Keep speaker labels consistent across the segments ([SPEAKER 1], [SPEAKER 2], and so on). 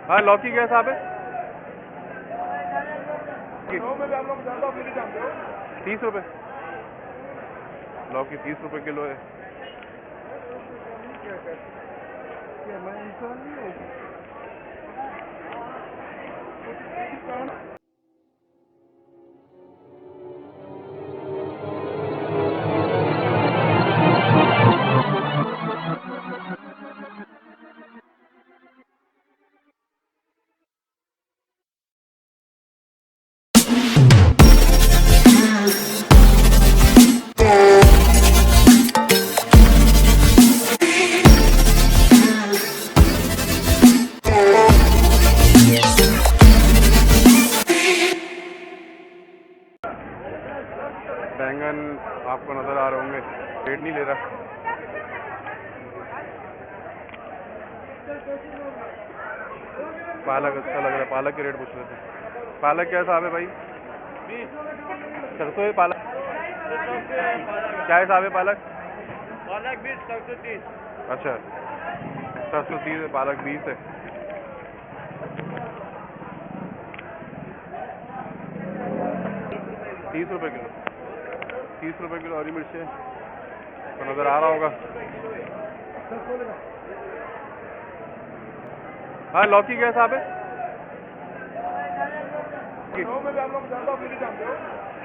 [SPEAKER 1] हाँ, लौकी क्या हिसाब है? 30 रुपये। लौकी 30 रुपये किलो है। बैंगन आपको नजर आ रहे होंगे, रेट नहीं ले रहा। पालक अच्छा लग रहा है, पालक के रेट पूछ रहे थे। पालक क्या हिसाब है भाई? 700 है पालक। क्या हिसाब है पालक?
[SPEAKER 2] पालक 20, 730।
[SPEAKER 1] अच्छा, 730 है, पालक 20 है। ₹30 किलो। 30 रुपये किलो हरी मिर्च है, तो नजर आ रहा होगा। हाँ, लौकी क्या हिसाब है?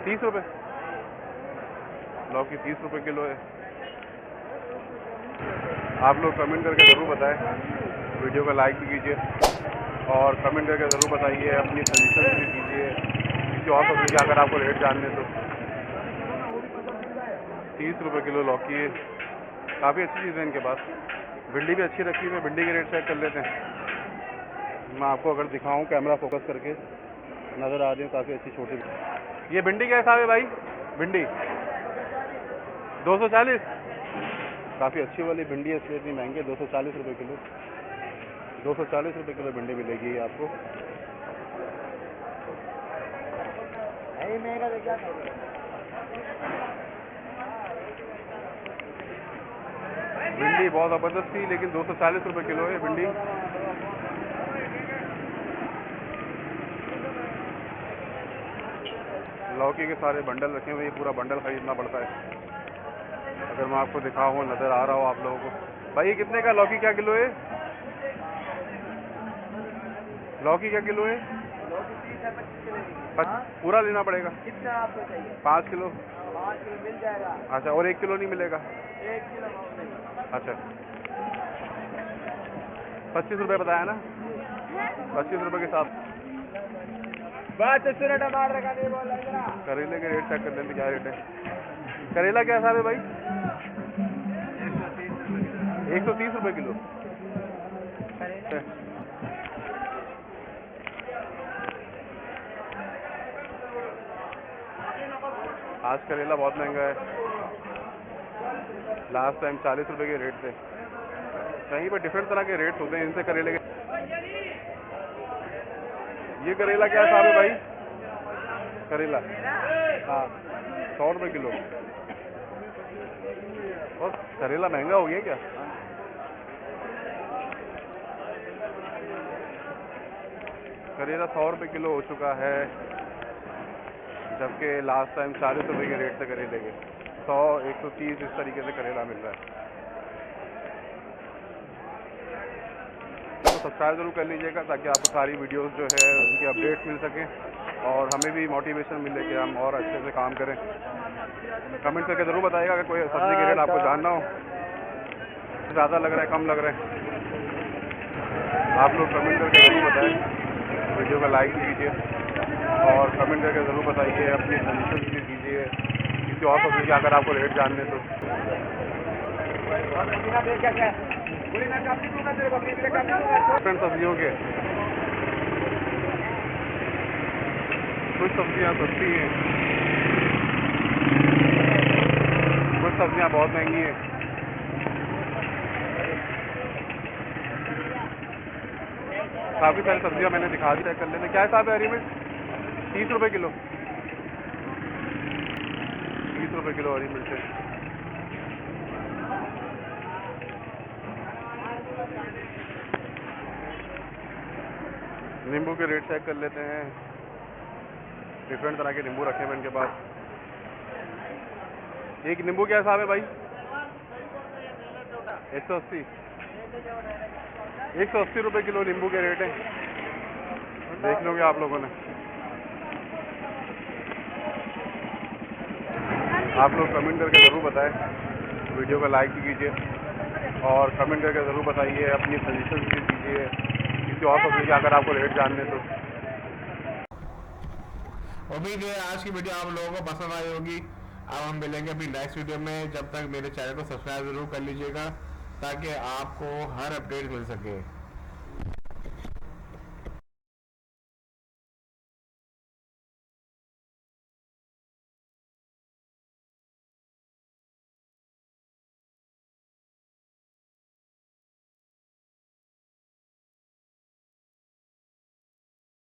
[SPEAKER 1] 30 रुपये। लौकी 30 रुपये किलो है। आप लोग कमेंट करके ज़रूर बताएं, वीडियो को लाइक भी कीजिए और कमेंट करके ज़रूर बताइए, अपनी सजेशन भी दीजिए किसी और सब्जी का अगर आपको रेट जानने तो। 30 रुपये किलो लौकी है, काफ़ी अच्छी चीज़ है इनके पास। भिंडी भी अच्छी रखी हुई है, भिंडी के रेट चेक कर लेते हैं। मैं आपको अगर दिखाऊं कैमरा फोकस करके, नज़र आ रही है काफ़ी अच्छी छोटी। ये भिंडी क्या हिसाब है भाई? भिंडी 240। काफ़ी अच्छी वाली भिंडी है, इसलिए इतनी महंगी है। 240 रुपये किलो। 240 रुपये किलो भिंडी मिलेगी आपको। भिंडी बहुत ज़बरदस्त थी, लेकिन 240 रुपये किलो है भिंडी। लौकी के सारे बंडल रखे हुए, ये पूरा बंडल खरीदना पड़ता है। अगर मैं आपको दिखाऊँ, नज़र आ रहा हो आप लोगों को। भाई ये कितने का लौकी क्या किलो है? लौकी क्या किलो है? पूरा लेना पड़ेगा।
[SPEAKER 2] कितना आपको चाहिए?
[SPEAKER 1] 5 किलो।
[SPEAKER 2] 5 किलो मिल जाएगा।
[SPEAKER 1] अच्छा, और 1 किलो नहीं मिलेगा?
[SPEAKER 2] 1 किलो।
[SPEAKER 1] अच्छा, 25 रुपये बताया ना? 25 रुपये के साथ।
[SPEAKER 2] बात तो सुनो, टमाटर का नहीं बोल रहा।
[SPEAKER 1] करेले के रेट चेक कर लेते क्या रेट है। करेला क्या हिसाब है भाई? 130 रुपये किलो। आज करेला बहुत महंगा है। लास्ट टाइम 40 रुपये के रेट थे। कहीं पर डिफरेंट तरह के रेट होते हैं इनसे करेले के। ये करेला क्या हिसाब है भाई? करेला हाँ 100 रुपये किलो। और करेला महंगा हो गया क्या? करेला 100 रुपये किलो हो चुका है, जबकि लास्ट टाइम 40 रुपये के रेट से करेले के 100, 130 इस तरीके से करेला मिल रहा है। तो सब्सक्राइब जरूर कर लीजिएगा ताकि आपको सारी वीडियोस जो है उनकी अपडेट्स मिल सकें और हमें भी मोटिवेशन मिले कि हम और अच्छे से काम करें। कमेंट करके ज़रूर बताइएगा अगर कोई सब्ज़ी के रेट आपको जानना हो, ज़्यादा लग रहा है, कम लग रहा है। आप लोग कमेंट करके ज़रूर बताएं, वीडियो को लाइक कीजिए और कमेंट करके ज़रूर बताइए, अपनी सजेशन भी दीजिए किसी और सब्ज़ी का अगर आपको रेट जानने तो। डिफरेंट सब्जियों के कुछ सब्जियां सस्ती हैं, कुछ सब्जियां बहुत महंगी हैं। काफ़ी सारी सब्जियां मैंने दिखा दी, चेक कर लेते। क्या हिसाब है हरी मिर्च? 30 रुपये किलो। 30 रुपये किलो हरी मिर्च है। नींबू के रेट चेक कर लेते हैं। डिफरेंट तरह के नींबू रखे हैं इनके पास। एक नींबू क्या हिसाब है भाई? 180 180 रुपये किलो नींबू के रेट हैं। देख लोगे आप लोगों ने। आप लोग कमेंट करके ज़रूर बताएं, वीडियो को लाइक भी कीजिए और कमेंट करके ज़रूर बताइए, अपनी सजेशन भी दीजिए किसी और सब्जी के अगर आपको रेट जानने तो।
[SPEAKER 3] उम्मीद है आज की वीडियो आप लोगों को पसंद आई होगी। अब हम मिलेंगे अपनी नेक्स्ट वीडियो में। जब तक मेरे चैनल को सब्सक्राइब ज़रूर कर लीजिएगा ताकि आपको हर अपडेट मिल सके।